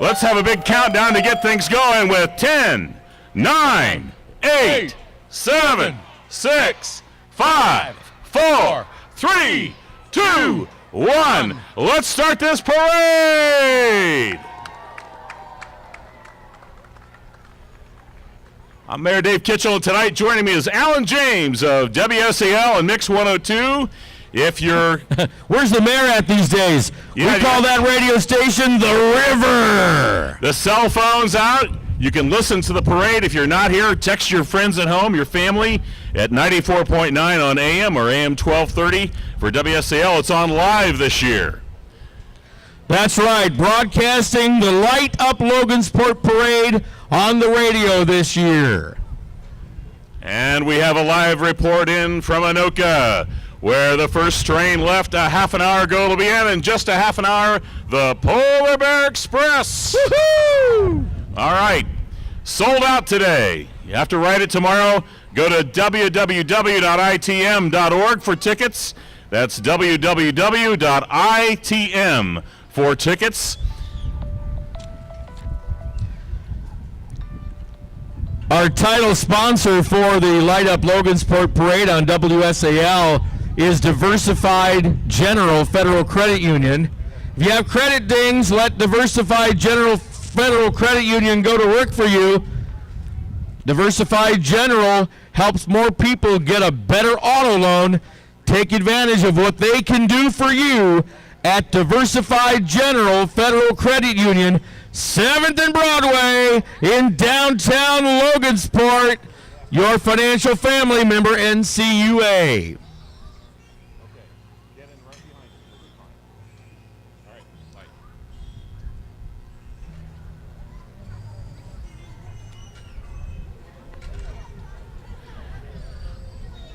Let's have a big countdown to get things going with 10, 9, 8, 7, 6, 5, 4, 3, 2, 1. Let's start this parade. I'm Mayor Dave Kitchell, and tonight joining me is Alan James of WSAL and Mix 102. If you're... Where's the mayor at these days? Yeah, we call that radio station the River. The cell phone's out. You can listen to the parade. If you're not here, text your friends at home, your family, at 94.9 on AM or AM 1230 for WSAL. It's on live this year. That's right, broadcasting the Light Up Logansport Parade on the radio this year. And we have a live report in from Anoka, where the first train left a half an hour ago. It'll be in just a half an hour, the Polar Bear Express. Woohoo! All right, sold out today. You have to write it tomorrow. Go to www.itm.org for tickets. That's www.itm for tickets. Our title sponsor for the Light Up Logansport Parade on WSAL is Diversified General Federal Credit Union. If you have credit dings, let Diversified General Federal Credit Union go to work for you. Diversified General helps more people get a better auto loan. Take advantage of what they can do for you at Diversified General Federal Credit Union, 7th and Broadway in downtown Logansport. Your financial family member, NCUA.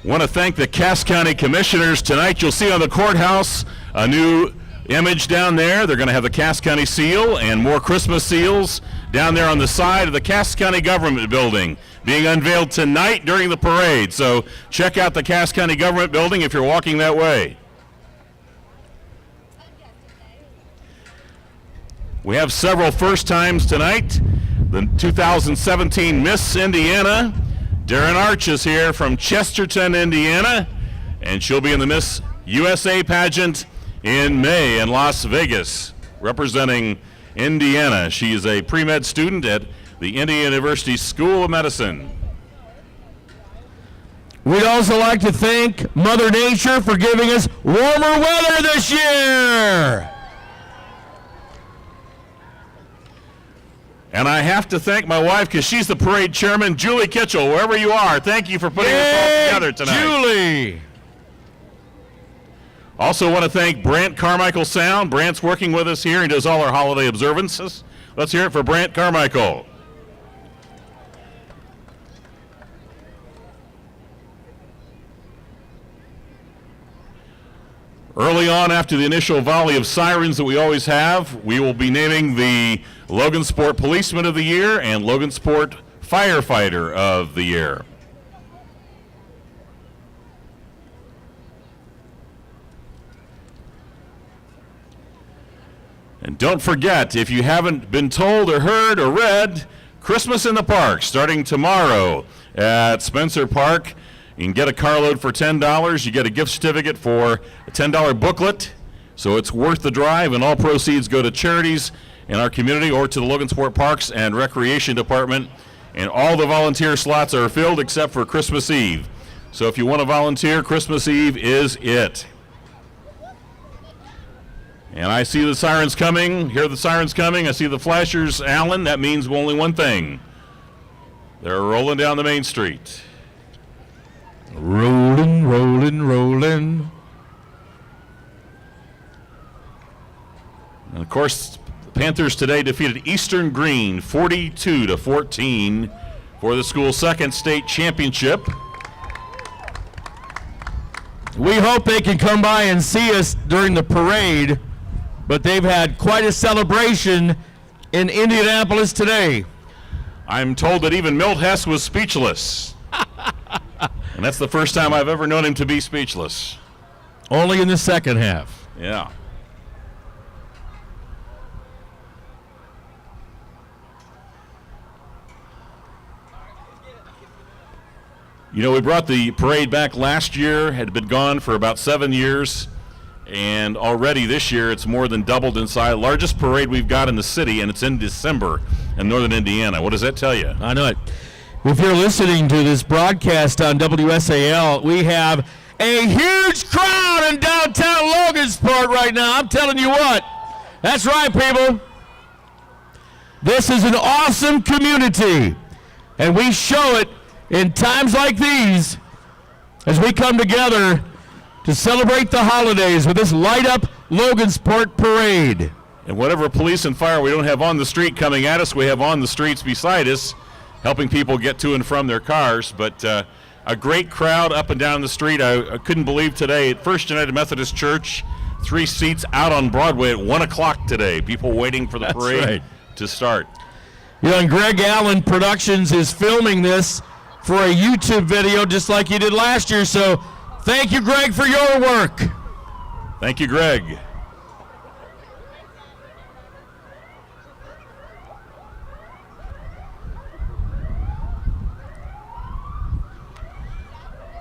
Want to thank the Cass County Commissioners. Tonight you'll see on the courthouse a new image down there. They're going to have the Cass County seal and more Christmas seals down there on the side of the Cass County Government Building, being unveiled tonight during the parade. So check out the Cass County Government Building if you're walking that way. We have several first times tonight. The 2017 Miss Indiana, Darren Arch, is here from Chesterton, Indiana, and she'll be in the Miss USA pageant in May in Las Vegas, representing Indiana. She is a pre-med student at the Indiana University School of Medicine. We'd also like to thank Mother Nature for giving us warmer weather this year. And I have to thank my wife because she's the parade chairman, Julie Kitchell, wherever you are. Thank you for putting this all together tonight. Julie! Also want to thank Brant Carmichael Sound. Brant's working with us here. He does all our holiday observances. Let's hear it for Brant Carmichael. Early on, after the initial volley of sirens that we always have, we will be naming the Logansport Policeman of the Year and Logansport Firefighter of the Year. And don't forget, if you haven't been told or heard or read, Christmas in the Park starting tomorrow at Spencer Park. You can get a carload for $10. You get a gift certificate for a $10 booklet, so it's worth the drive, and all proceeds go to charities in our community or to the Logansport Parks and Recreation Department. And all the volunteer slots are filled except for Christmas Eve. So if you want to volunteer, Christmas Eve is it. And I see the sirens coming, hear the sirens coming. I see the flashers, Alan. That means only one thing. They're rolling down the main street. Rolling, rolling, rolling. And of course, the Panthers today defeated Eastern Green 42-14 for the school's second state championship. We hope they can come by and see us during the parade, but they've had quite a celebration in Indianapolis today. I'm told that even Milt Hess was speechless. And that's the first time I've ever known him to be speechless. Only in the second half. Yeah. You know, we brought the parade back last year, had been gone for about 7 years, and already this year it's more than doubled in size. Largest parade we've got in the city, and it's in December in northern Indiana. What does that tell you? I know it. If you're listening to this broadcast on WSAL, we have a huge crowd in downtown Logansport right now. I'm telling you what. That's right, people. This is an awesome community, and we show it in times like these as we come together to celebrate the holidays with this Light Up Logansport parade. And whatever police and fire we don't have on the street coming at us, we have on the streets beside us, helping people get to and from their cars. But a great crowd up and down the street. I couldn't believe today at First United Methodist Church, 3 seats out on Broadway at 1 o'clock today. People waiting for the parade to start. You know, and Greg Allen Productions is filming this for a YouTube video just like you did last year. So thank you, Greg, for your work. Thank you, Greg.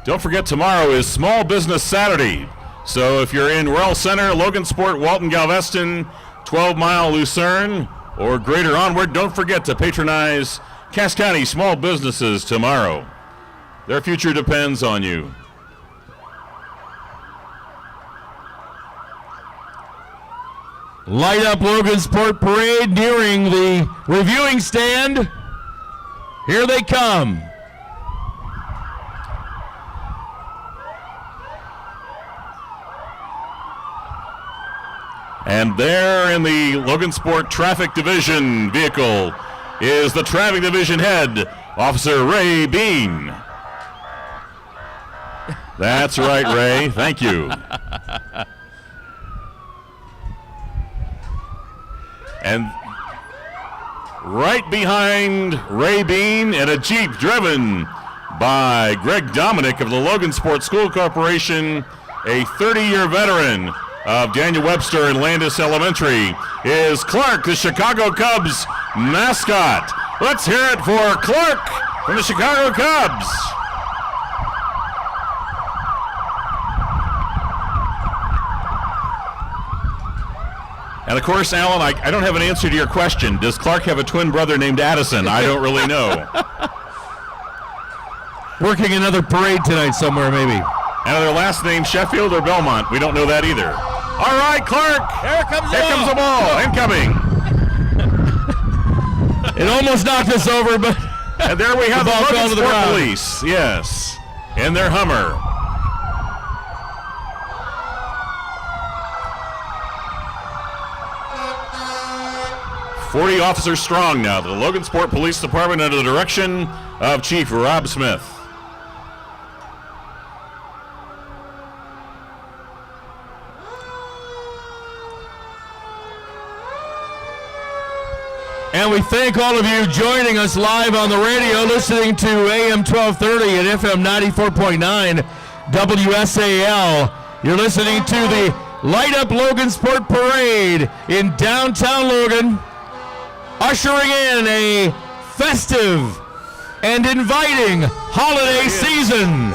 Don't forget, tomorrow is Small Business Saturday. So if you're in Royal Center, Logansport, Walton, Galveston, 12 Mile, Lucerne, or greater onward, don't forget to patronize Cass County small businesses tomorrow. Their future depends on you. Light Up Logansport parade nearing the reviewing stand. Here they come. And there in the Logansport Traffic Division vehicle is the Traffic Division head, Officer Ray Bean. That's right, Ray. Thank you. And right behind Ray Bean in a Jeep driven by Greg Dominic of the Logansport School Corporation, a 30-year veteran of Daniel Webster and Landis Elementary, is Clark, the Chicago Cubs mascot. Let's hear it for Clark from the Chicago Cubs. And of course, Alan, I don't have an answer to your question. Does Clark have a twin brother named Addison? I don't really know. Working another parade tonight somewhere, maybe. And are their last name Sheffield or Belmont? We don't know that either. All right, Clark. Here comes the ball. Incoming. It almost knocked us over, but and there we have the Logansport police. Yes, in their Hummer. "40 officers strong now, the Logansport Police Department under the direction of Chief Rob Smith." And we thank all of you joining us live on the radio, listening to AM 1230 and FM 94.9 WSAL. You're listening to the Light Up Logansport Parade in downtown Logan, ushering in a festive and inviting holiday season.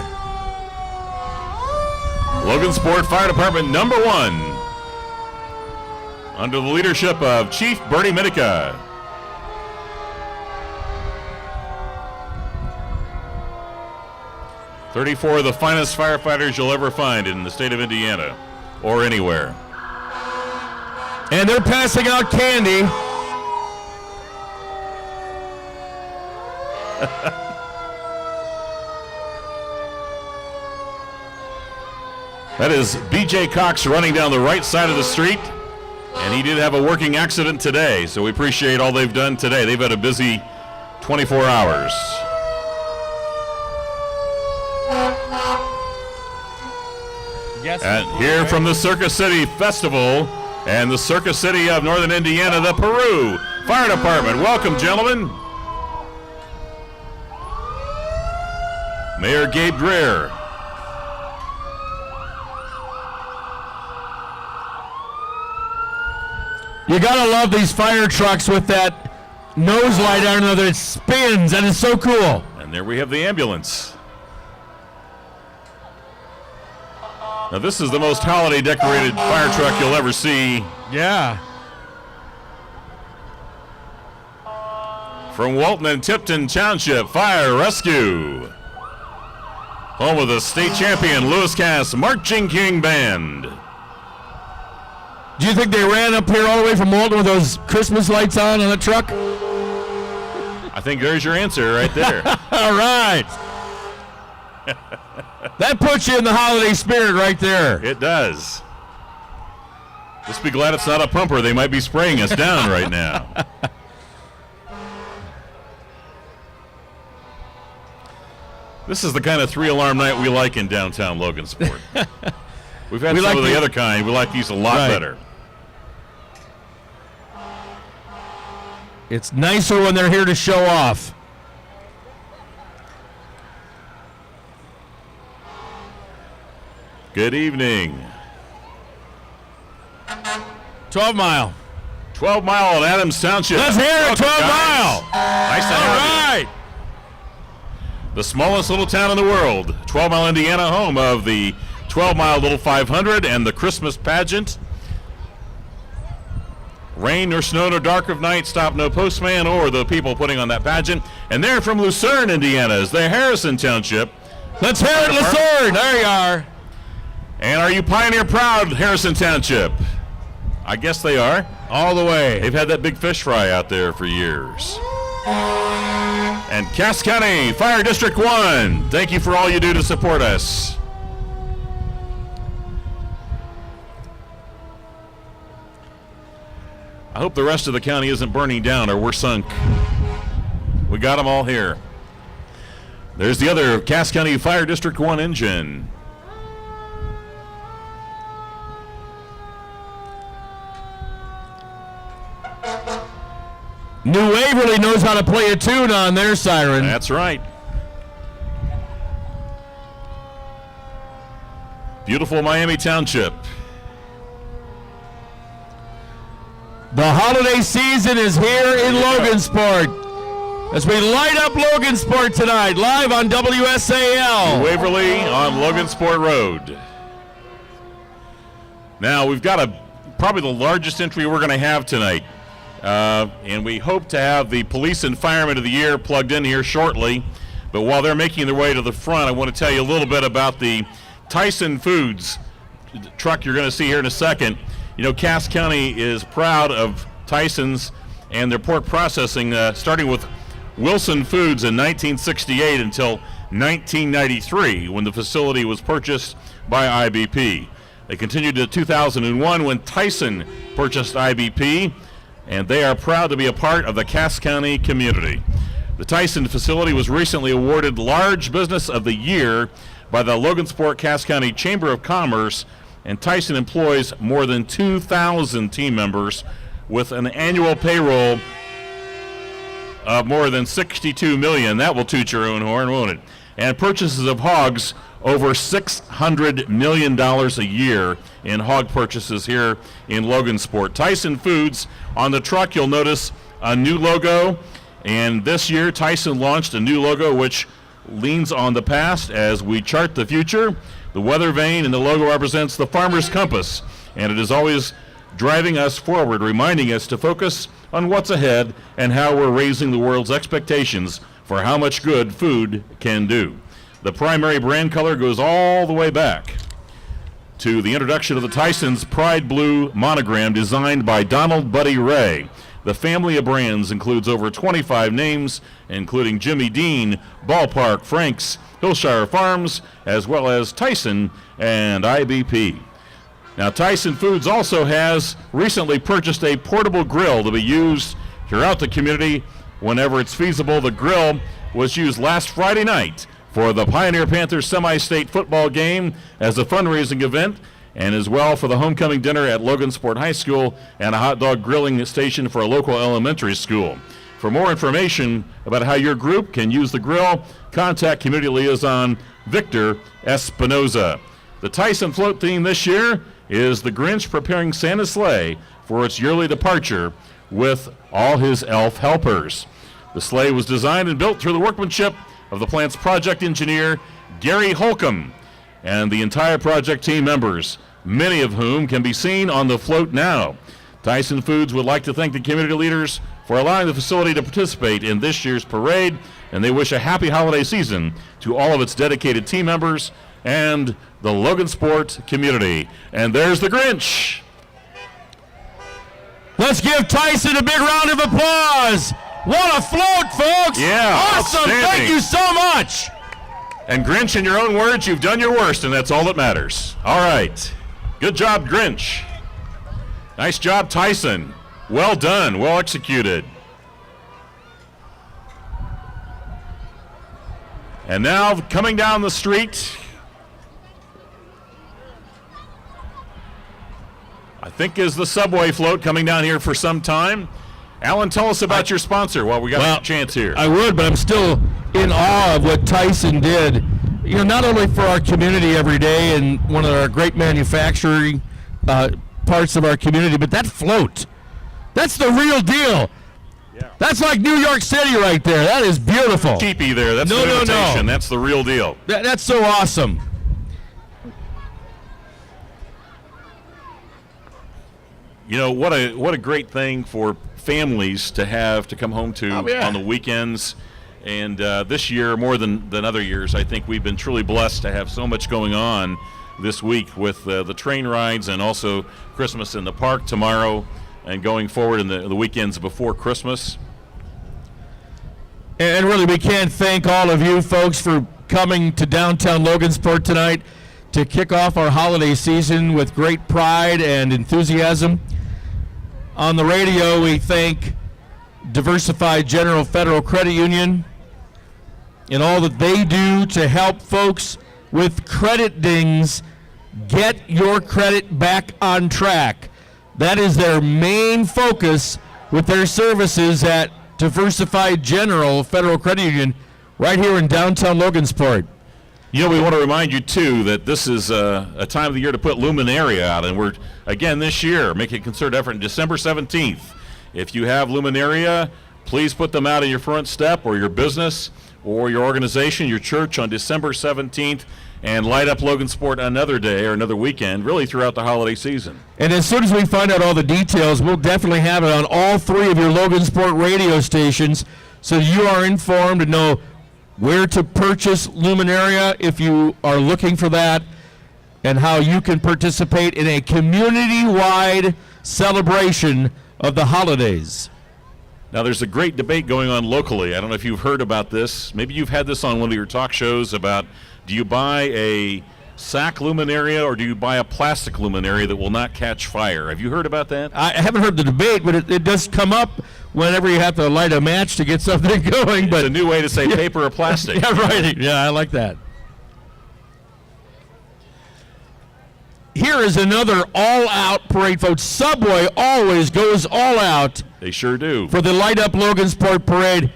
Logansport Fire Department number 1, under the leadership of Chief Bernie Minica. "34 of the finest firefighters you'll ever find in the state of Indiana, or anywhere." And they're passing out candy. That is B.J. Cox running down the right side of the street, and he did have a working accident today, so we appreciate all they've done today. They've had a busy 24 hours. And here from the Circus City Festival and the Circus City of Northern Indiana, the Peru Fire Department. Welcome, gentlemen. Mayor Gabe Greer. You gotta love these fire trucks with that nose light on there that spins, and it's so cool. And there we have the ambulance. Now, this is the most holiday decorated fire truck you'll ever see. Yeah. From Walton and Tipton Township Fire Rescue. Home of the state champion Lewis Cass Marching King Band. Do you think they ran up here all the way from Walton with those Christmas lights on the truck? I think there's your answer right there. All right. That puts you in the holiday spirit right there. It does. Just be glad it's not a pumper. They might be spraying us down right now. This is the kind of 3-alarm night we like in downtown Logansport. We've had some of the other kind. We like these a lot better. It's nicer when they're here to show off. Good evening. 12 Mile. 12 Mile in Adams Township. Let's hear it, 12 Mile. Nice to have you. The smallest little town in the world, 12 Mile, Indiana, home of the 12 Mile Little 500 and the Christmas pageant. Rain nor snow nor dark of night stop no postman or the people putting on that pageant. And they're from Lucerne, Indiana, is the Harrison Township. Let's hear it, Lucerne. There you are. And are you Pioneer proud, Harrison Township? I guess they are. All the way. They've had that big fish fry out there for years. And Cass County Fire District 1, thank you for all you do to support us. I hope the rest of the county isn't burning down or we're sunk. We got them all here. There's the other Cass County Fire District 1 engine. New Waverly knows how to play a tune on their siren. That's right. Beautiful Miami Township. The holiday season is here in Logansport as we light up Logansport tonight, live on WSAL. Waverly on Logansport Road. Now, we've got probably the largest entry we're going to have tonight. And we hope to have the Police and Firemen of the Year plugged in here shortly. But while they're making their way to the front, I want to tell you a little bit about the Tyson Foods truck you're going to see here in a second. You know, Cass County is proud of Tyson's and their pork processing, starting with Wilson Foods in 1968 until 1993 when the facility was purchased by IBP. They continued to 2001 when Tyson purchased IBP, and they are proud to be a part of the Cass County community. The Tyson facility was recently awarded Large Business of the Year by the Logansport Cass County Chamber of Commerce, and Tyson employs more than 2,000 team members with an annual payroll of more than $62 million. That will toot your own horn, won't it? And purchases of hogs over $600 million a year in hog purchases here in Logansport. Tyson Foods, on the truck you'll notice a new logo, and this year Tyson launched a new logo which leans on the past as we chart the future. The weather vane in the logo represents the farmer's compass, and it is always driving us forward, reminding us to focus on what's ahead and how we're raising the world's expectations for how much good food can do. The primary brand color goes all the way back to the introduction of the Tyson's Pride Blue monogram designed by Donald Buddy Ray. The family of brands includes over 25 names, including Jimmy Dean, Ballpark, Frank's, Hillshire Farms, as well as Tyson and IBP. Now, Tyson Foods also has recently purchased a portable grill to be used throughout the community whenever it's feasible. The grill was used last Friday night for the Pioneer Panthers semi-state football game as a fundraising event, and as well for the homecoming dinner at Logansport High School and a hot dog grilling station for a local elementary school. For more information about how your group can use the grill, contact Community Liaison Victor Espinoza. The Tyson float theme this year is the Grinch preparing Santa's sleigh for its yearly departure with all his elf helpers. The sleigh was designed and built through the workmanship of the plant's project engineer, Gary Holcomb. and the entire project team members, many of whom can be seen on the float now. Tyson Foods would like to thank the community leaders for allowing the facility to participate in this year's parade, and they wish a happy holiday season to all of its dedicated team members and the Logansport community. And there's the Grinch. Let's give Tyson a big round of applause. What a float, folks. Yeah, awesome. Thank you so much. And Grinch, in your own words, you've done your worst, and that's all that matters. All right. Good job, Grinch. Nice job, Tyson. Well done. Well executed. And now, coming down the street, I think is the subway float coming down here for some time. Alan, tell us about your sponsor while we got a chance here. I would, but I'm still in awe of what Tyson did. You know, not only for our community every day and one of our great manufacturing parts of our community, but that float, that's the real deal. Yeah. That's like New York City right there. That is beautiful. Cheapy there. That's the imitation. That's the real deal. That's so awesome. You know, what a great thing for families to have to come home to on the weekends. And this year, more than other years, I think we've been truly blessed to have so much going on this week with the train rides and also Christmas in the park tomorrow and going forward in the weekends before Christmas. And really, we can't thank all of you folks for coming to downtown Logansport tonight to kick off our holiday season with great pride and enthusiasm. On the radio, we thank Diversified General Federal Credit Union and all that they do to help folks with credit dings get your credit back on track. That is their main focus with their services at Diversified General Federal Credit Union right here in downtown Logansport. You know, we want to remind you, too, that this is a time of the year to put Luminaria out. And we're, again, this year, making a concerted effort on December 17th. If you have Luminaria, please put them out in your front step or your business or your organization, your church on December 17th, and light up Logansport another day or another weekend, really throughout the holiday season. And as soon as we find out all the details, we'll definitely have it on all three of your Logansport radio stations so you are informed and know where to purchase Luminaria if you are looking for that, and how you can participate in a community-wide celebration of the holidays. Now, there's a great debate going on locally. I don't know if you've heard about this. Maybe you've had this on one of your talk shows about, do you buy a sack luminaria or do you buy a plastic luminaria that will not catch fire? Have you heard about that? I haven't heard the debate, but it does come up whenever you have to light a match to get something going. It's a new way to say paper or plastic. Yeah, right. Yeah, I like that. Here is another all-out parade, folks. Subway always goes all out. They sure do. For the Light Up Logansport Parade.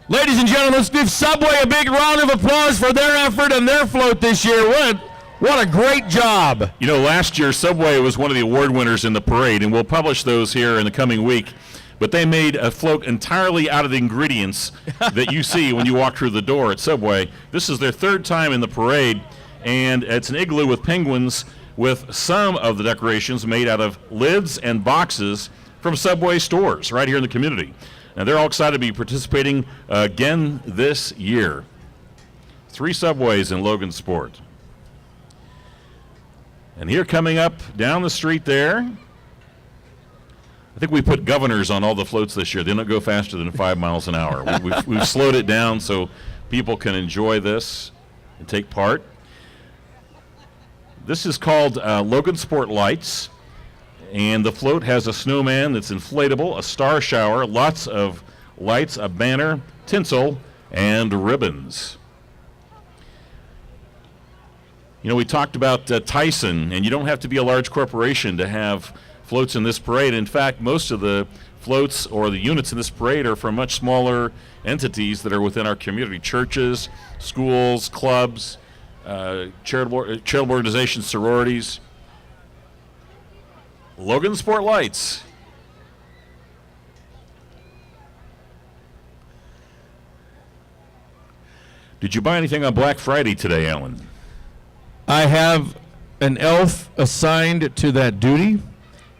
Ladies and gentlemen, let's give Subway a big round of applause for their effort and their float this year. What a great job. You know, last year, Subway was one of the award winners in the parade, and we'll publish those here in the coming week. But they made a float entirely out of the ingredients that you see when you walk through the door at Subway. This is their third time in the parade, and it's an igloo with penguins with some of the decorations made out of lids and boxes from Subway stores right here in the community. And they're all excited to be participating again this year. 3 Subways in Logansport. And here coming up down the street there, I think we put governors on all the floats this year. They don't go faster than 5 miles an hour. We've slowed it down so people can enjoy this and take part. This is called Logansport Lights, and the float has a snowman that's inflatable, a star shower, lots of lights, a banner, tinsel, and ribbons. You know, we talked about Tyson, and you don't have to be a large corporation to have floats in this parade. In fact, most of the floats or the units in this parade are from much smaller entities that are within our community, churches, schools, clubs, charitable organizations, sororities. Logansport Lights. Did you buy anything on Black Friday today, Alan? I have an elf assigned to that duty,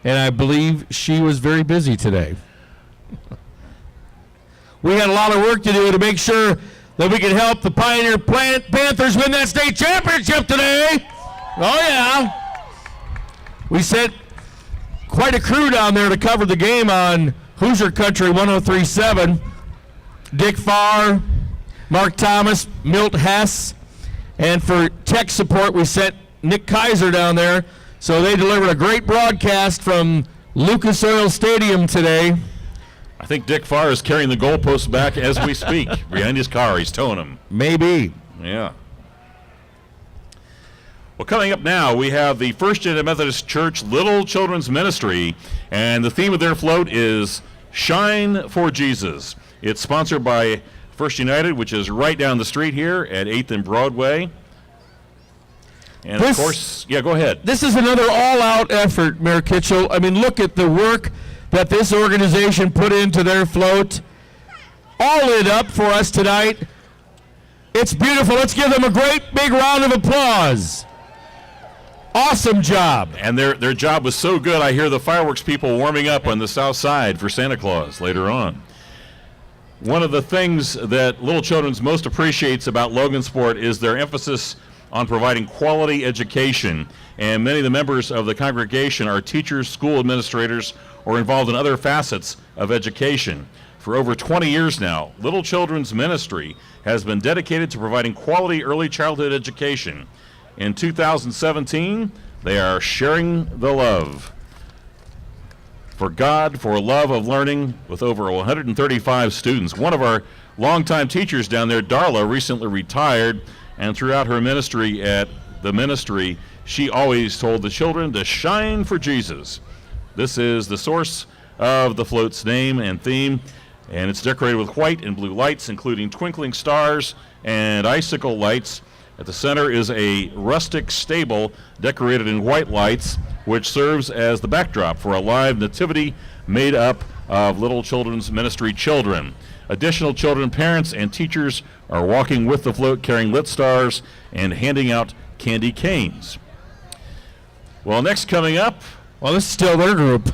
and I believe she was very busy today. We had a lot of work to do to make sure that we could help the Pioneer Panthers win that state championship today. Oh, yeah. We sent quite a crew down there to cover the game on Hoosier Country 103.7. Dick Farr, Mark Thomas, Milt Hess, and for tech support we sent Nick Kaiser down there. So they delivered a great broadcast from Lucas Oil Stadium today. I think Dick Farr is carrying the goalposts back as we speak. Behind his car, he's towing them. Maybe. Yeah. Well, coming up now, we have the First United Methodist Church Little Children's Ministry, and the theme of their float is Shine for Jesus. It's sponsored by First United, which is right down the street here at 8th and Broadway. And of course, yeah, go ahead. This is another all-out effort, Mayor Kitchell. I mean, look at the work that this organization put into their float. All lit up for us tonight. It's beautiful. Let's give them a great big round of applause. Awesome job. And their job was so good, I hear the fireworks people warming up on the south side for Santa Claus later on. One of the things that Little Children's most appreciates about Logansport is their emphasis on providing quality education. And many of the members of the congregation are teachers, school administrators, or involved in other facets of education. For over 20 years now, Little Children's Ministry has been dedicated to providing quality early childhood education. In 2017, they are sharing the love for God, for love of learning, with over 135 students. One of our longtime teachers down there, Darla, recently retired, and throughout her ministry at the ministry, she always told the children to shine for Jesus. This is the source of the float's name and theme, and it's decorated with white and blue lights, including twinkling stars and icicle lights. At the center is a rustic stable decorated in white lights, which serves as the backdrop for a live nativity made up of Little Children's Ministry children. Additional children, parents, and teachers are walking with the float carrying lit stars and handing out candy canes. Well, next coming up... Well, this is still their group.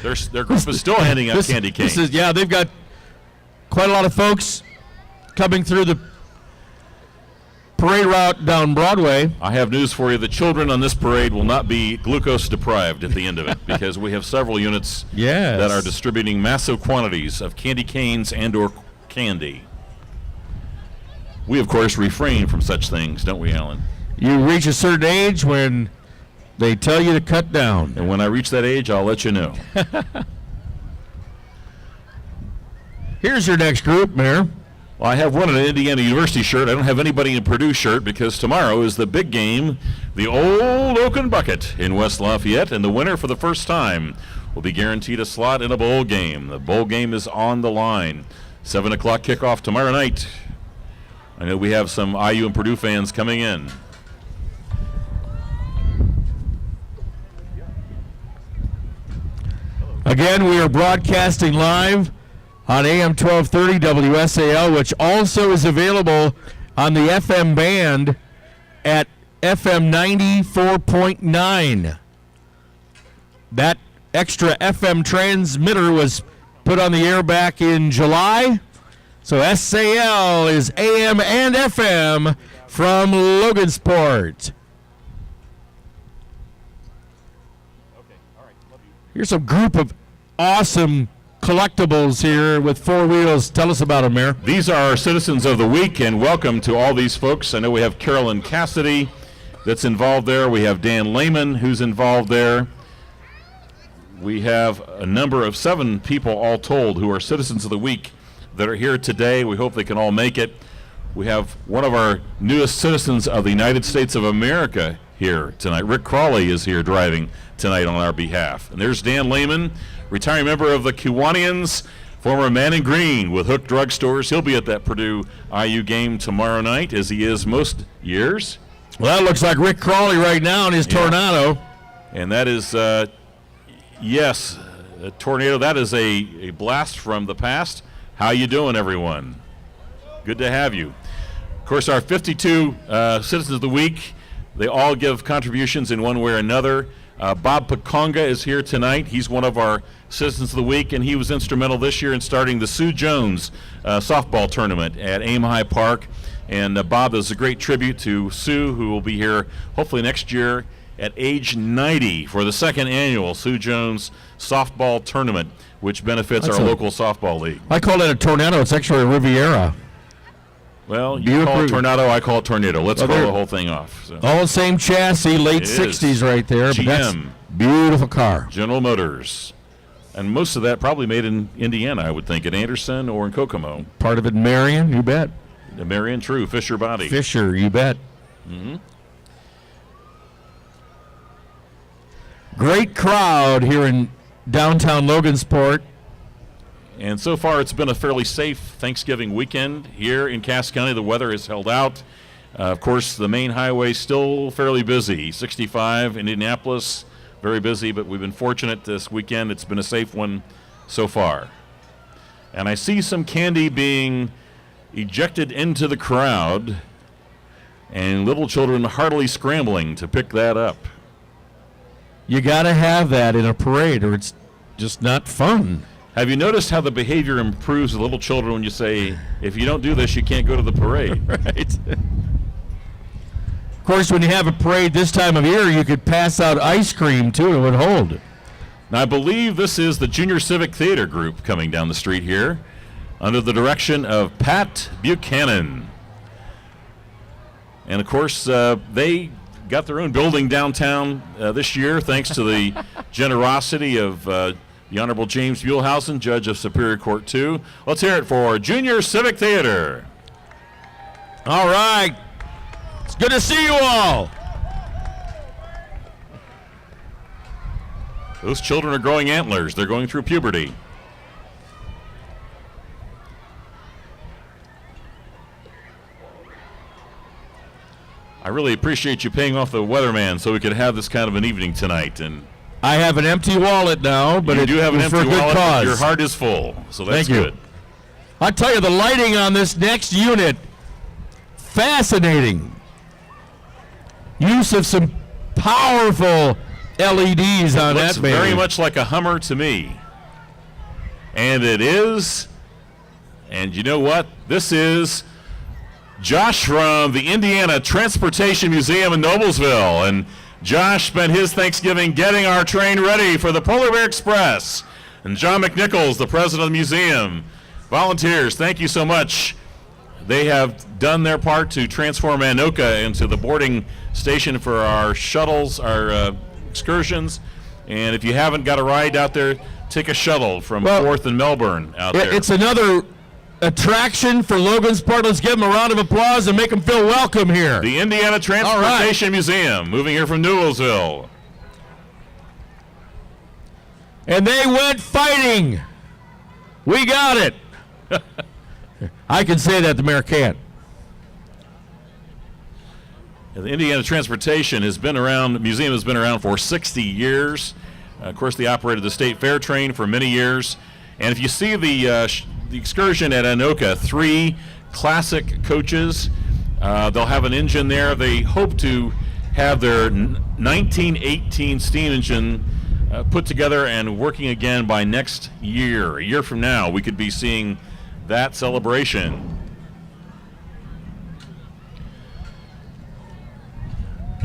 their group is still handing out candy canes. They've got quite a lot of folks coming through the parade route down Broadway. I have news for you. The children on this parade will not be glucose deprived at the end of it because we have several units that are distributing massive quantities of candy canes and or candy. We, of course, refrain from such things, don't we, Alan? You reach a certain age when they tell you to cut down. And when I reach that age, I'll let you know. Here's your next group, Mayor. Well, I have one in an Indiana University shirt. I don't have anybody in a Purdue shirt because tomorrow is the big game, the Old Oaken Bucket in West Lafayette, and the winner for the first time will be guaranteed a slot in a bowl game. The bowl game is on the line. 7 o'clock kickoff tomorrow night. I know we have some IU and Purdue fans coming in. Again, we are broadcasting live on AM 1230 WSAL, which also is available on the FM band at FM 94.9. That extra FM transmitter was put on the air back in July. So SAL is AM and FM from Logansport. Here's a group of awesome collectibles here with 4 wheels. Tell us about them, Mayor. These are our Citizens of the Week, and welcome to all these folks. I know we have Carolyn Cassidy that's involved there. We have Dan Lehman who's involved there. We have a number of 7 people all told who are Citizens of the Week that are here today. We hope they can all make it. We have one of our newest citizens of the United States of America here tonight. Rick Crawley is here driving tonight on our behalf. And there's Dan Lehman, retiring member of the Kiwanians, former Man in Green with Hook Drug Stores. He'll be at that Purdue IU game tomorrow night, as he is most years. Well, that looks like Rick Crawley right now in his Tornado. And that is, yes, a Tornado. That is a blast from the past. How you doing, everyone? Good to have you. Of course, our 52 Citizens of the Week They all give contributions in one way or another. Bob Pakonga is here tonight. He's one of our Citizens of the Week, and he was instrumental this year in starting the Sue Jones softball tournament at Aim High Park. And Bob is a great tribute to Sue, who will be here hopefully next year at age 90 for the second annual Sue Jones softball tournament, which benefits our local softball league. I call it a tornado. It's actually a Riviera. Well, you call it tornado, I call it tornado. Let's call the whole thing off. So. All the same chassis, late 60s right there. GM. But that's beautiful car. General Motors. And most of that probably made in Indiana, I would think, in Anderson or in Kokomo. Part of it in Marion, you bet. Marion, true. Fisher Body. Fisher, you bet. Mm-hmm. Great crowd here in downtown Logansport. And so far, it's been a fairly safe Thanksgiving weekend here in Cass County. The weather has held out. Of course, the main highway still fairly busy. 65, Indianapolis, very busy, but we've been fortunate this weekend. It's been a safe one so far. And I see some candy being ejected into the crowd, and little children heartily scrambling to pick that up. You got to have that in a parade, or it's just not fun. Have you noticed how the behavior improves with little children when you say, if you don't do this, you can't go to the parade? Right. Of course, when you have a parade this time of year, you could pass out ice cream, too. It would hold. Now, I believe this is the Junior Civic Theater group coming down the street here under the direction of Pat Buchanan. And, of course, they got their own building downtown this year, thanks to the generosity of the Honorable James Buellhausen, Judge of Superior Court 2. Let's hear it for Junior Civic Theater. All right. It's good to see you all. Those children are growing antlers. They're going through puberty. I really appreciate you paying off the weatherman so we could have this kind of an evening tonight. And I have an empty wallet now, but you do have an empty for a good wallet. cause. Your heart is full, so that's Thank you. good. I tell you, the lighting on this next unit, fascinating. Use of some powerful LEDs on Looks that baby. very much like a Hummer to me. And it is. And you know what? This is Josh from the Indiana Transportation Museum in Noblesville. And Josh spent his Thanksgiving getting our train ready for the Polar Bear Express. And John McNichols, the president of the museum. Volunteers, thank you so much. They have done their part to transform Anoka into the boarding station for our shuttles, our excursions. And if you haven't got a ride out there, take a shuttle from 4th and Melbourne out there. It's another attraction for Logansport. Let's give them a round of applause and make them feel welcome here. The Indiana Transportation Museum, moving here from Newellsville. And they went fighting. We got it. I can say that, the mayor can't. The Indiana Transportation has been around, the museum has been around for 60 years. Of course, they operated the State Fair train for many years. And if you see the excursion at Anoka, 3 classic coaches, they'll have an engine there. They hope to have their 1918 steam engine put together and working again by next year. A year from now, we could be seeing that celebration.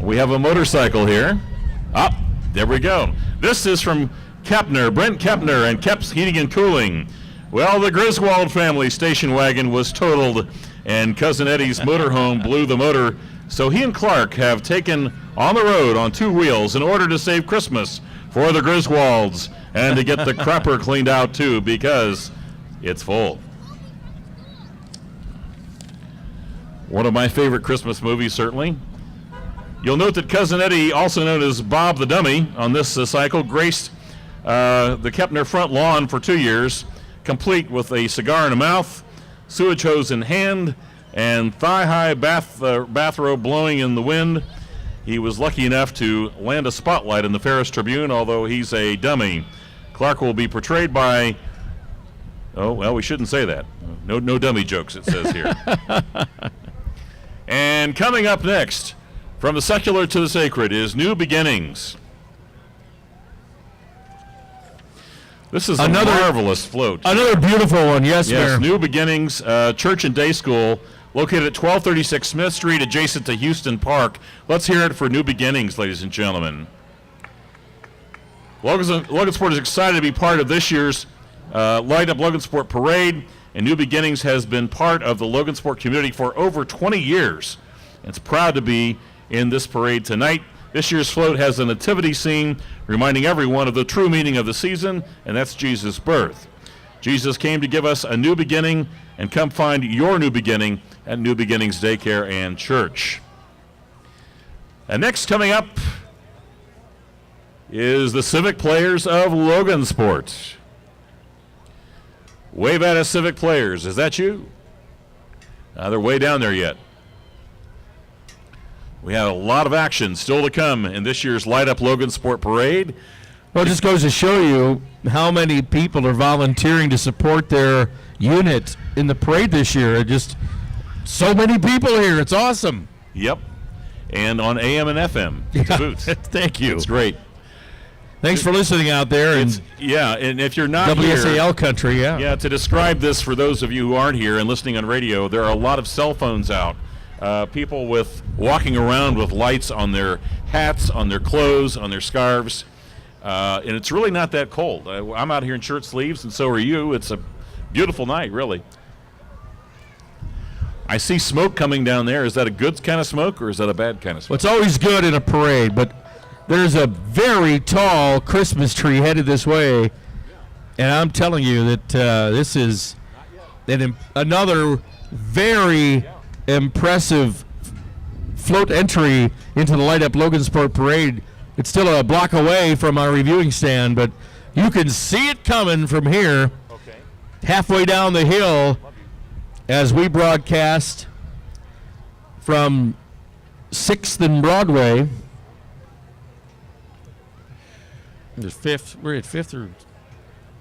We have a motorcycle here. There we go. This is from Kepner, Brent Kepner, and Kep's Heating and Cooling. Well, the Griswold family station wagon was totaled, and Cousin Eddie's motorhome blew the motor, so he and Clark have taken on the road on 2 wheels in order to save Christmas for the Griswolds and to get the crapper cleaned out, too, because it's full. One of my favorite Christmas movies, certainly. You'll note that Cousin Eddie, also known as Bob the Dummy, on this cycle, graced the Kepner front lawn for 2 years, complete with a cigar in a mouth, sewage hose in hand, and thigh-high bathrobe blowing in the wind. He was lucky enough to land a spotlight in the Ferris Tribune, although he's a dummy. Clark will be portrayed by, oh, well, we shouldn't say that. No dummy jokes, it says here. And coming up next, From the secular to the sacred is New Beginnings. This is Another- a marvelous float. Another beautiful one, yes, Yes, Mayor. New Beginnings Church and Day School, located at 1236 Smith Street, adjacent to Houston Park. Let's hear it for New Beginnings, ladies and gentlemen. Logansport is excited to be part of this year's Light Up Logansport Parade, and New Beginnings has been part of the Logansport community for over 20 years. It's proud to be in this parade tonight. This year's float has a nativity scene reminding everyone of the true meaning of the season, and that's Jesus' birth. Jesus came to give us a new beginning, and come find your new beginning at New Beginnings Daycare and Church. And next coming up is the Civic Players of Logansport. Wave at us, Civic Players. Is that you? They're way down there yet. We have a lot of action still to come in this year's Light Up Logansport Parade. Well, it just goes to show you how many people are volunteering to support their unit in the parade this year. Just so many people here. It's awesome. Yep. And on AM and FM. Foods. Thank you. It's great. Thanks for listening out there in Yeah, and if you're not WSAL here, country. yeah, to describe this for those of you who aren't here and listening on radio, there are a lot of cell phones out. People walking around with lights on their hats, on their clothes, on their scarves, and it's really not that cold. I'm out here in shirt sleeves, and so are you. It's a beautiful night, really. I see smoke coming down there. Is that a good kind of smoke, or is that a bad kind of Well, smoke? it's always good in a parade, but there's a very tall Christmas tree headed this way, and I'm telling you that this is another very impressive float entry into the Light Up Logansport Parade. It's still a block away from our reviewing stand, but you can see it coming from here, halfway down the hill, as we broadcast from 6th and Broadway. There's 5th. We're at 5th or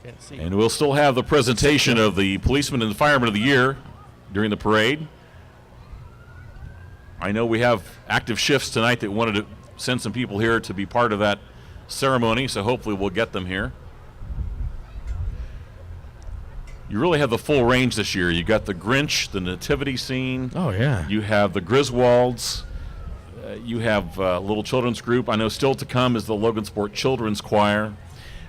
can't see. And we'll still have the presentation of the Policeman and the Fireman of the Year during the parade. I know we have active shifts tonight that wanted to send some people here to be part of that ceremony, so hopefully we'll get them here. You really have the full range this year. You got the Grinch, the nativity scene. Oh, yeah. You have the Griswolds. You have a little children's group. I know still to come is the Logansport Children's Choir.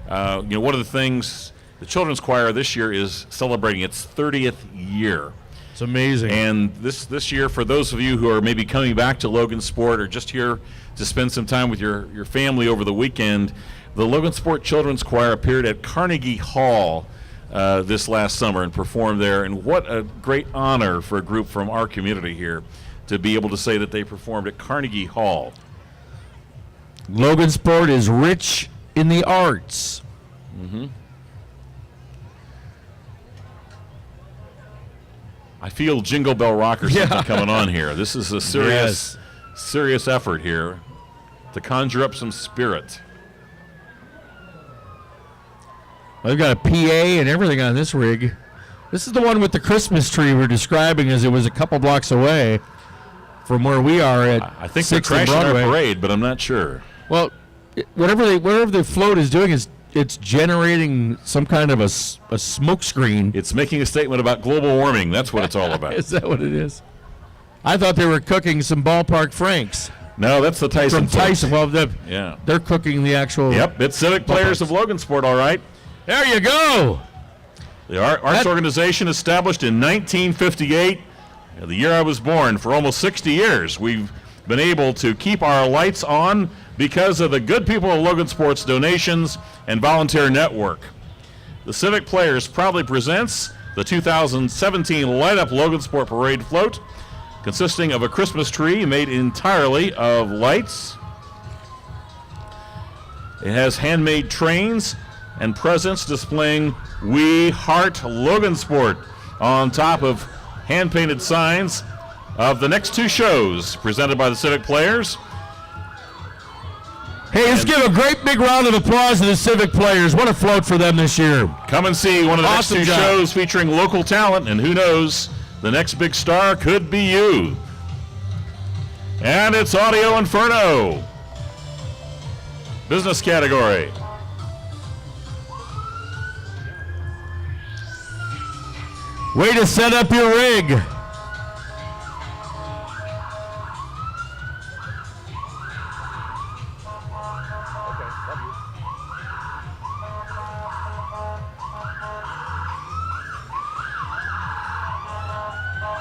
One of the things, the Children's Choir this year is celebrating its 30th year. It's amazing. And this year, for those of you who are maybe coming back to Logansport or just here to spend some time with your family over the weekend, the Logansport Children's Choir appeared at Carnegie Hall this last summer and performed there. And what a great honor for a group from our community here to be able to say that they performed at Carnegie Hall. Logansport is rich in the arts. Mm-hmm. I feel Jingle Bell Rock or something coming on here. This is a serious effort here to conjure up some spirit. I've got a PA and everything on this rig. This is the one with the Christmas tree we're describing as it was a couple blocks away from where we are at I think they're 6th and crashing our Broadway. parade, but I'm not sure. Well, whatever the float is doing is it's generating some kind of a smoke screen. It's making a statement about global warming. That's what it's all about. Is that what it is? I thought they were cooking some ballpark Franks. No, that's the Tyson From Tyson. Foods. Well, they're cooking the actual. Yep, it's Civic Players of Logansport, all right. There you go. The arts organization established in 1958, the year I was born. For almost 60 years, we've been able to keep our lights on because of the good people of Logansport's donations and volunteer network. The Civic Players proudly presents the 2017 Light Up Logansport Parade float, consisting of a Christmas tree made entirely of lights. It has handmade trains and presents displaying "We Heart Logansport" on top of hand-painted signs of the next two shows presented by the Civic Players. Hey, let's give a great big round of applause to the Civic Players. What a float for them this year. Come and see one of the Awesome next two job. shows featuring local talent, and who knows, the next big star could be you. And it's Audio Inferno. Business category. Way to set up your rig.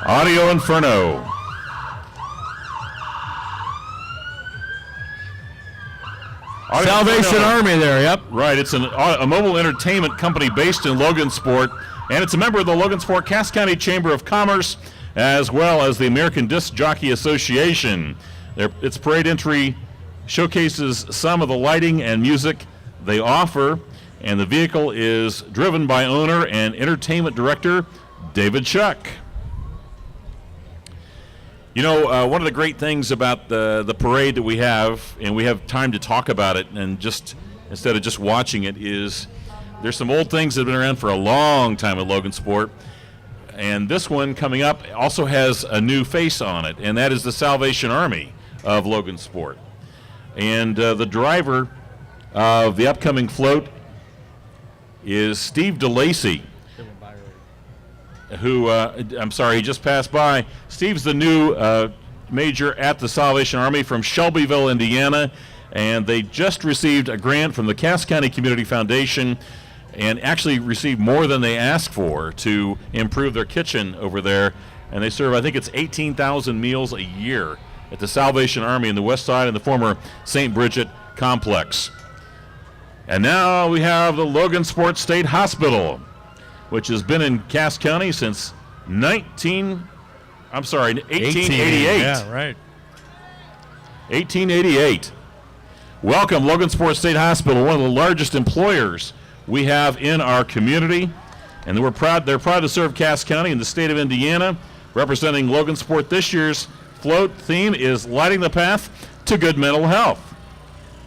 Audio Inferno. Audio Salvation Inferno. Army there, yep. Right, it's a mobile entertainment company based in Logansport, and it's a member of the Logansport Cass County Chamber of Commerce, as well as the American Disc Jockey Association. Its parade entry showcases some of the lighting and music they offer, and the vehicle is driven by owner and entertainment director David Chuck. You know, one of the great things about the parade that we have, and we have time to talk about it, and just instead of just watching it, is there's some old things that have been around for a long time at Logansport, and this one coming up also has a new face on it, and that is the Salvation Army of Logansport. And the driver of the upcoming float is Steve DeLacy, who, I'm sorry, he just passed by. Steve's the new major at the Salvation Army from Shelbyville, Indiana, and they just received a grant from the Cass County Community Foundation and actually received more than they asked for to improve their kitchen over there. And they serve, I think it's 18,000 meals a year at the Salvation Army in the west side in the former St. Bridget complex. And now we have the Logansport State Hospital, which has been in Cass County since 1888. Yeah, right. 1888. Welcome, Logansport State Hospital, one of the largest employers we have in our community. And they're proud to serve Cass County and the state of Indiana. Representing Logansport this year's float theme is Lighting the Path to Good Mental Health.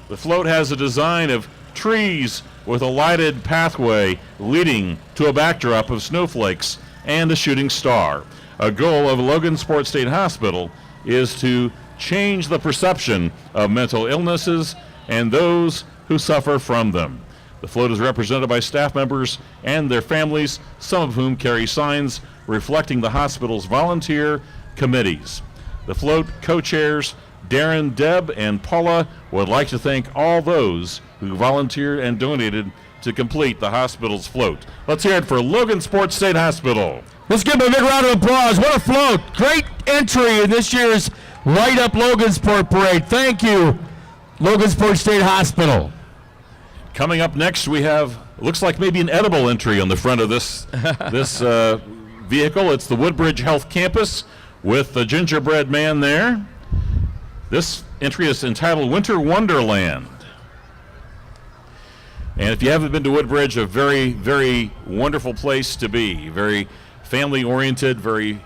The float has a design of trees with a lighted pathway leading to a backdrop of snowflakes and a shooting star. A goal of Logansport State Hospital is to change the perception of mental illnesses and those who suffer from them. The float is represented by staff members and their families, some of whom carry signs reflecting the hospital's volunteer committees. The float co-chairs Darren, Deb, and Paula would like to thank all those who volunteered and donated to complete the hospital's float. Let's hear it for Logansport State Hospital. Let's give them a big round of applause. What a float. Great entry in this year's Light Up Logansport Parade. Thank you, Logansport State Hospital. Coming up next, we have, looks like maybe an edible entry on the front of this vehicle. It's the Woodbridge Health Campus with the gingerbread man there. This entry is entitled Winter Wonderland. And if you haven't been to Woodbridge, a very, very wonderful place to be. Very family-oriented, very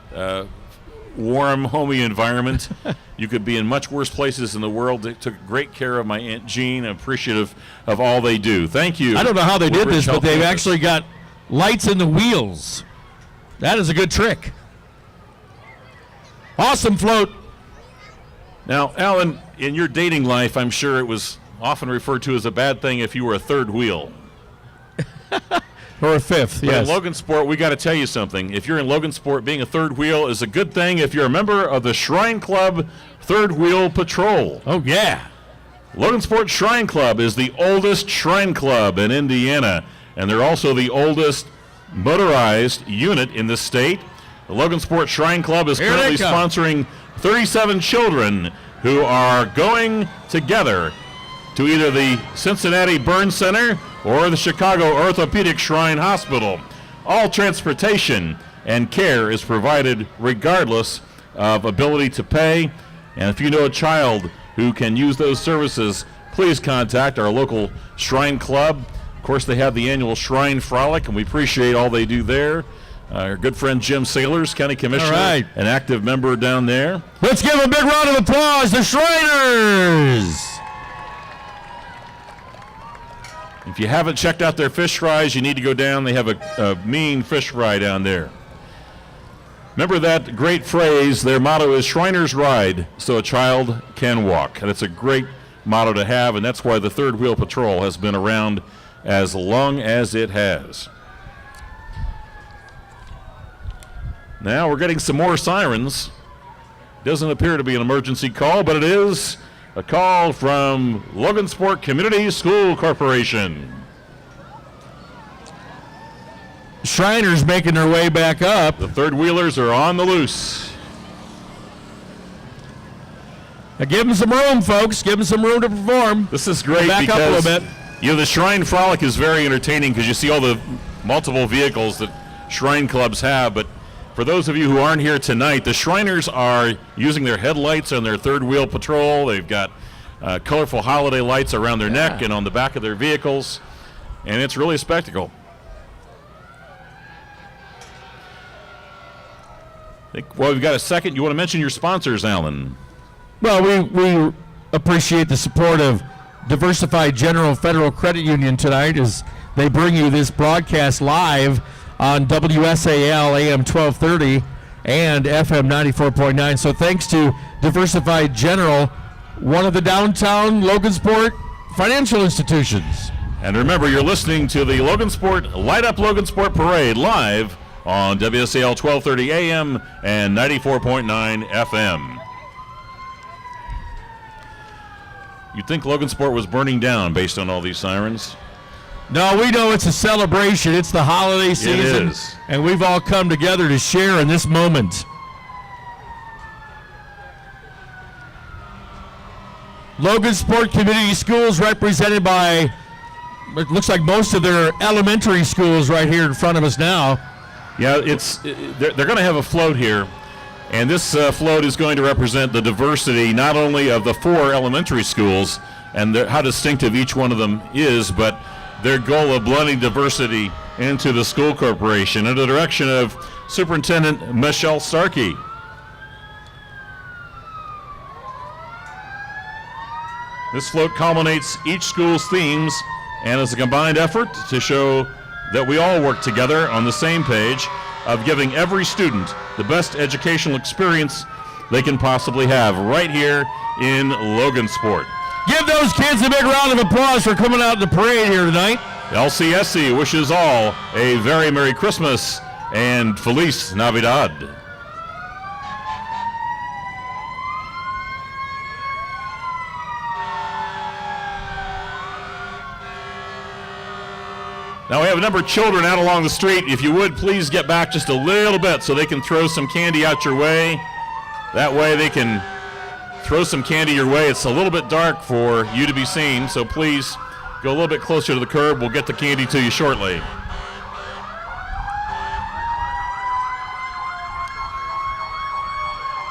warm, homey environment. You could be in much worse places in the world. They took great care of my Aunt Jean. I'm appreciative of all they do. Thank you. I don't know how they did Woodbridge this, but Health they've Campus. actually got lights in the wheels. That is a good trick. Awesome float. Now, Alan, in your dating life, I'm sure it was often referred to as a bad thing if you were a third wheel. Or a fifth, But yes. in Logansport, we got to tell you something. If you're in Logansport, being a third wheel is a good thing if you're a member of the Shrine Club Third Wheel Patrol. Oh, yeah. Logansport Shrine Club is the oldest shrine club in Indiana, and they're also the oldest motorized unit in the state. The Logansport Shrine Club is Here they currently come. sponsoring 37 children who are going together to either the Cincinnati Burn Center or the Chicago Orthopedic Shrine Hospital. All transportation and care is provided regardless of ability to pay. And if you know a child who can use those services, please contact our local Shrine Club. Of course, they have the annual Shrine Frolic, and we appreciate all they do there. Our good friend Jim Sailors, County Commissioner, All right. an active member down there. Let's give a big round of applause to Shriners. If you haven't checked out their fish fries, you need to go down. They have a mean fish fry down there. Remember that great phrase, their motto is Shriners Ride so a child can walk. And it's a great motto to have, and that's why the Third Wheel Patrol has been around as long as it has. Now we're getting some more sirens. Doesn't appear to be an emergency call, but it is a call from Logansport Community School Corporation. Shriners making their way back up. The third wheelers are on the loose. Now give them some room, folks. Give them some room to perform. This is great back because up a little bit. The Shrine Frolic is very entertaining because you see all the multiple vehicles that Shrine clubs have. But for those of you who aren't here tonight, the Shriners are using their headlights on their third wheel patrol. They've got colorful holiday lights around their neck and on the back of their vehicles, and it's really a spectacle. Well, we've got a second. You want to mention your sponsors, Alan? Well, we appreciate the support of Diversified General Federal Credit Union tonight as they bring you this broadcast live on WSAL AM 1230 and FM 94.9. So thanks to Diversified General, one of the downtown Logansport financial institutions. And remember, you're listening to the Logansport Light Up Logansport Parade live on WSAL 1230 AM and 94.9 FM. You'd think Logansport was burning down based on all these sirens. No, we know it's a celebration. It's the holiday season. It is. And we've all come together to share in this moment. Logansport Community Schools represented by, it looks like most of their elementary schools right here in front of us now. Yeah, they're going to have a float here, and this float is going to represent the diversity not only of the 4 elementary schools and how distinctive each one of them is, but their goal of blending diversity into the school corporation under the direction of Superintendent Michelle Starkey. This float culminates each school's themes and is a combined effort to show that we all work together on the same page of giving every student the best educational experience they can possibly have right here in Logansport. Give those kids a big round of applause for coming out in the parade here tonight. LCSC wishes all a very Merry Christmas and Feliz Navidad. Now we have a number of children out along the street. If you would, please get back just a little bit so they can throw some candy out your way. That way they can throw some candy your way. It's a little bit dark for you to be seen, so please go a little bit closer to the curb. We'll get the candy to you shortly.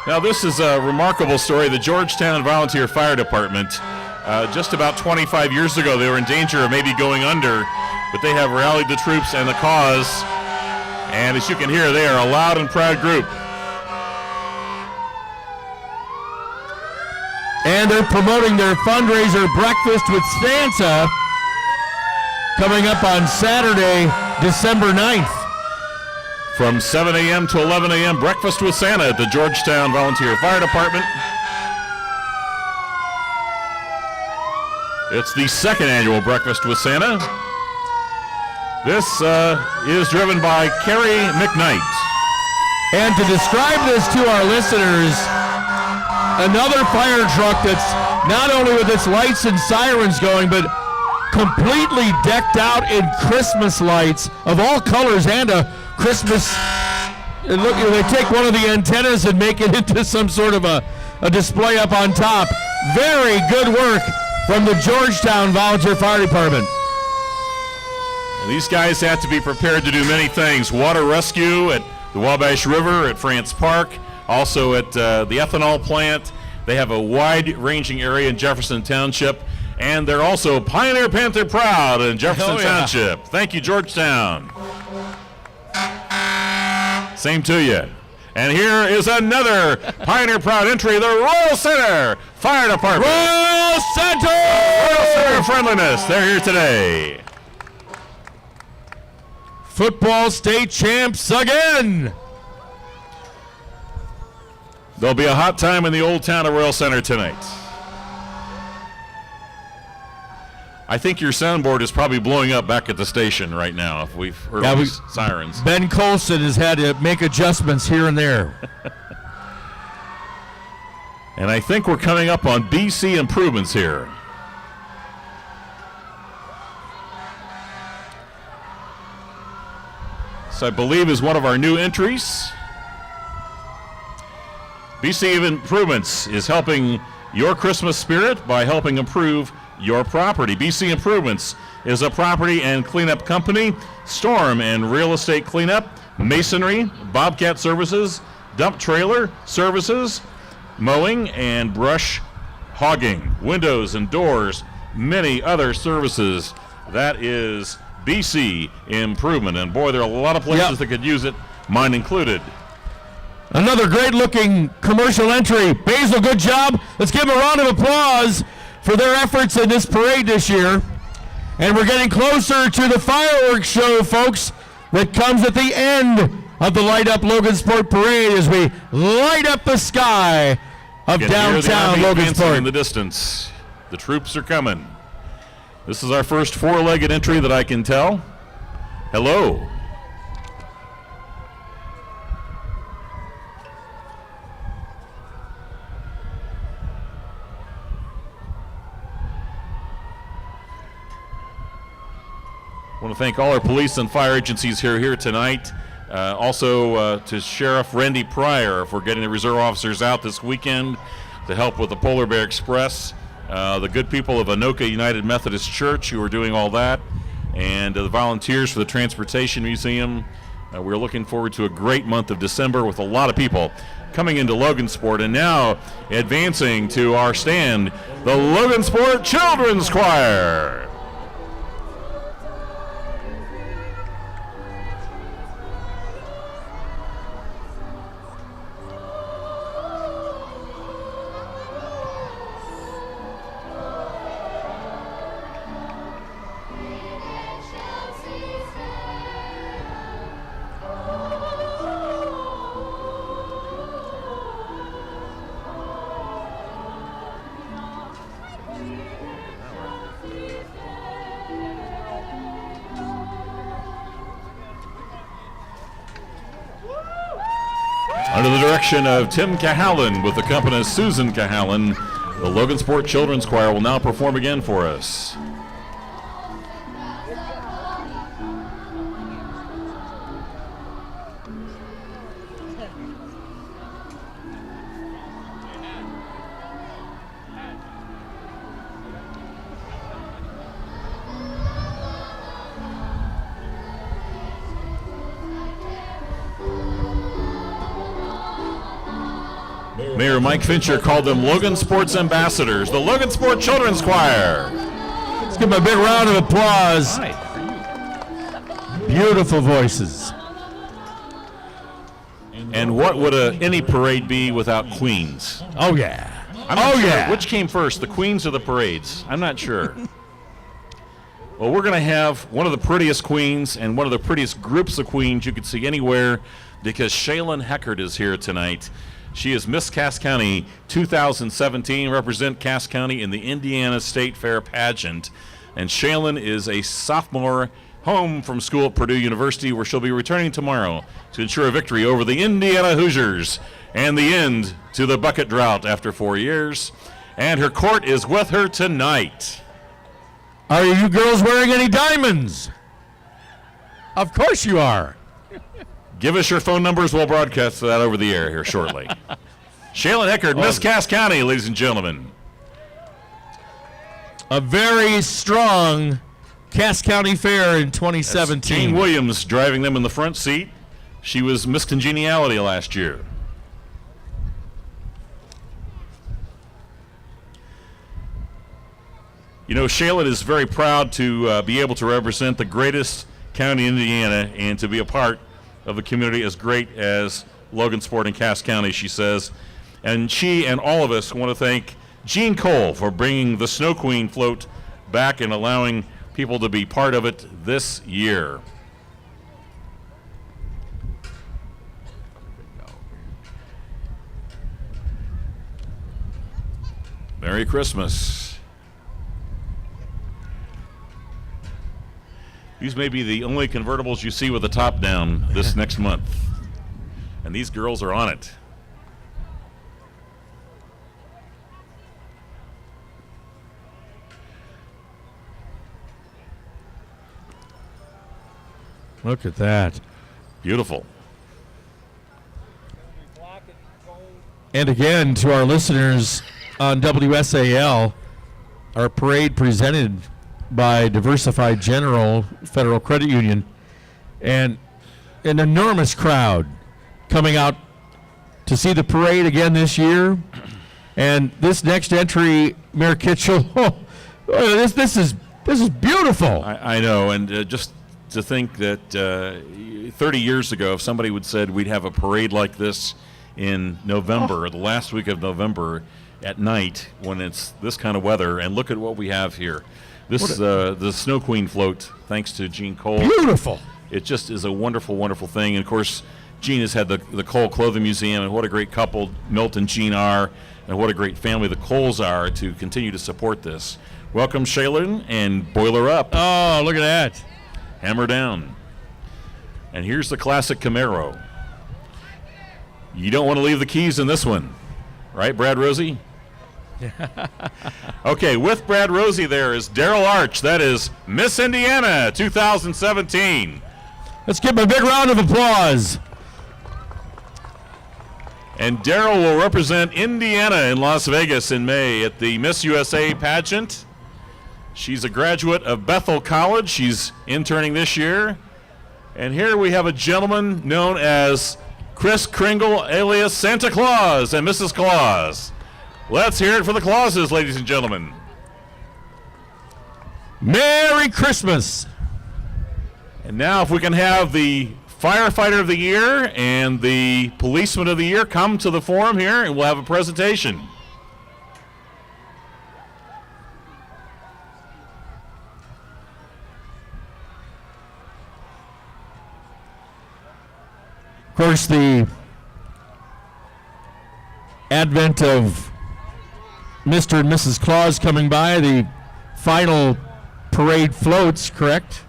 Now this is a remarkable story. The Georgetown Volunteer Fire Department, just about 25 years ago, they were in danger of maybe going under, but they have rallied the troops and the cause, and as you can hear, they are a loud and proud group. And they're promoting their fundraiser Breakfast with Santa coming up on Saturday, December 9th. From 7 a.m. to 11 a.m., Breakfast with Santa at the Georgetown Volunteer Fire Department. It's the second annual Breakfast with Santa. This is driven by Carrie McKnight. And to describe this to our listeners, another fire truck that's not only with its lights and sirens going, but completely decked out in Christmas lights of all colors and a Christmas. Look, they take one of the antennas and make it into some sort of a display up on top. Very good work from the Georgetown Volunteer Fire Department. These guys have to be prepared to do many things. Water rescue at the Wabash River, at France Park, also at the ethanol plant. They have a wide-ranging area in Jefferson Township, and they're also Pioneer Panther proud in Jefferson Township. Thank you, Georgetown. Same to you. And here is another Pioneer proud entry, the Royal Center Fire Department. Royal Center! Royal Center Friendliness. They're here today. Football state champs again. There'll be a hot time in the old town of Royal Center tonight. I think your soundboard is probably blowing up back at the station right now if we've heard all these sirens. Ben Colson has had to make adjustments here and there. And I think we're coming up on BC improvements here. This, I believe, is one of our new entries. BC Improvements is helping your Christmas spirit by helping improve your property. BC Improvements is a property and cleanup company, storm and real estate cleanup, masonry, bobcat services, dump trailer services, mowing and brush hogging, windows and doors, many other services. That is BC Improvement. And boy, there are a lot of places that could use it, mine included. Another great-looking commercial entry. Basil, good job. Let's give them a round of applause for their efforts in this parade this year. And we're getting closer to the fireworks show, folks, that comes at the end of the Light Up Logansport Parade as we light up the sky of downtown Logansport. In the distance, the troops are coming. This is our first four-legged entry that I can tell. Hello. I want to thank all our police and fire agencies here tonight. Also to Sheriff Randy Pryor for getting the reserve officers out this weekend to help with the Polar Bear Express. The good people of Anoka United Methodist Church who are doing all that. And the volunteers for the Transportation Museum. We're looking forward to a great month of December with a lot of people coming into Logansport. And now advancing to our stand, the Logansport Children's Choir. Under the direction of Tim Cahallan with accompanist Susan Cahallan, the Logansport Children's Choir will now perform again for us. Mayor Mike Fincher called them Logansport's ambassadors, the Logansport Children's Choir. Let's give them a big round of applause. Beautiful voices. And what would any parade be without queens? Oh, yeah. I'm not sure which came first, the queens or the parades? I'm not sure. Well, we're going to have one of the prettiest queens and one of the prettiest groups of queens you could see anywhere because Shaylin Heckert is here tonight. She is Miss Cass County 2017, represent Cass County in the Indiana State Fair pageant. And Shaylin is a sophomore home from school at Purdue University where she'll be returning tomorrow to ensure a victory over the Indiana Hoosiers and the end to the bucket drought after 4 years. And her court is with her tonight. Are you girls wearing any diamonds? Of course you are. Give us your phone numbers. We'll broadcast that over the air here shortly. Shaylin Heckert, Miss Cass County, ladies and gentlemen. A very strong Cass County Fair in 2017. That's Jane Williams driving them in the front seat. She was Miss Congeniality last year. You know, Shaylin is very proud to be able to represent the greatest county in Indiana and to be a part of the community as great as Logansport and Cass County, she says. And she and all of us want to thank Gene Cole for bringing the Snow Queen float back and allowing people to be part of it this year. Merry Christmas. These may be the only convertibles you see with the top down this next month. And these girls are on it. Look at that. Beautiful. And again, to our listeners on WSAL, our parade presented by Diversified General Federal Credit Union, and an enormous crowd coming out to see the parade again this year. And this next entry, Mayor Kitchell, this is beautiful. I know, and just to think that 30 years ago, if somebody would said we'd have a parade like this in November, the last week of November at night when it's this kind of weather, and look at what we have here. This the Snow Queen float, thanks to Gene Cole. Beautiful. It just is a wonderful, wonderful thing. And of course, Gene has had the Cole Clothing Museum, and what a great couple Milt and Gene are, and what a great family the Coles are to continue to support this. Welcome, Shaylin, and boiler up. Oh, look at that. Hammer down. And here's the classic Camaro. You don't want to leave the keys in this one. Right, Brad Rosie? Okay, with Brad Rosie there is Daryl Arch. That is Miss Indiana 2017. Let's give him a big round of applause. And Daryl will represent Indiana in Las Vegas in May at the Miss USA pageant. She's a graduate of Bethel College. She's interning this year. And here we have a gentleman known as Chris Kringle, alias Santa Claus and Mrs. Claus. Let's hear it for the Clauses, ladies and gentlemen. Merry Christmas. And now if we can have the Firefighter of the Year and the Policeman of the Year come to the forum here, and we'll have a presentation. Of course, the advent of Mr. and Mrs. Claus coming by, the final parade floats, correct,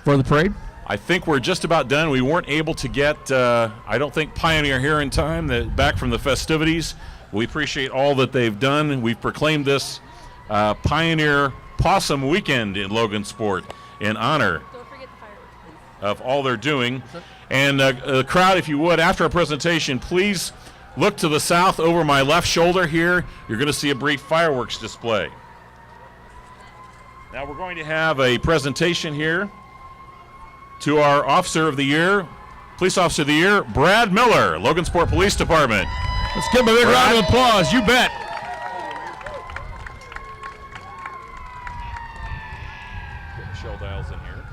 for the parade? I think we're just about done. We weren't able to get, I don't think, Pioneer here in time, back from the festivities. We appreciate all that they've done. We've proclaimed this Pioneer Possum Weekend in Logansport in honor of all they're doing. And the crowd, if you would, after our presentation, please look to the south over my left shoulder here. You're going to see a brief fireworks display. Now we're going to have a presentation here to our Officer of the Year, Police Officer of the Year, Brad Miller, Logansport Police Department. Let's give him a big round of applause. You bet. Get Michelle Dials in here.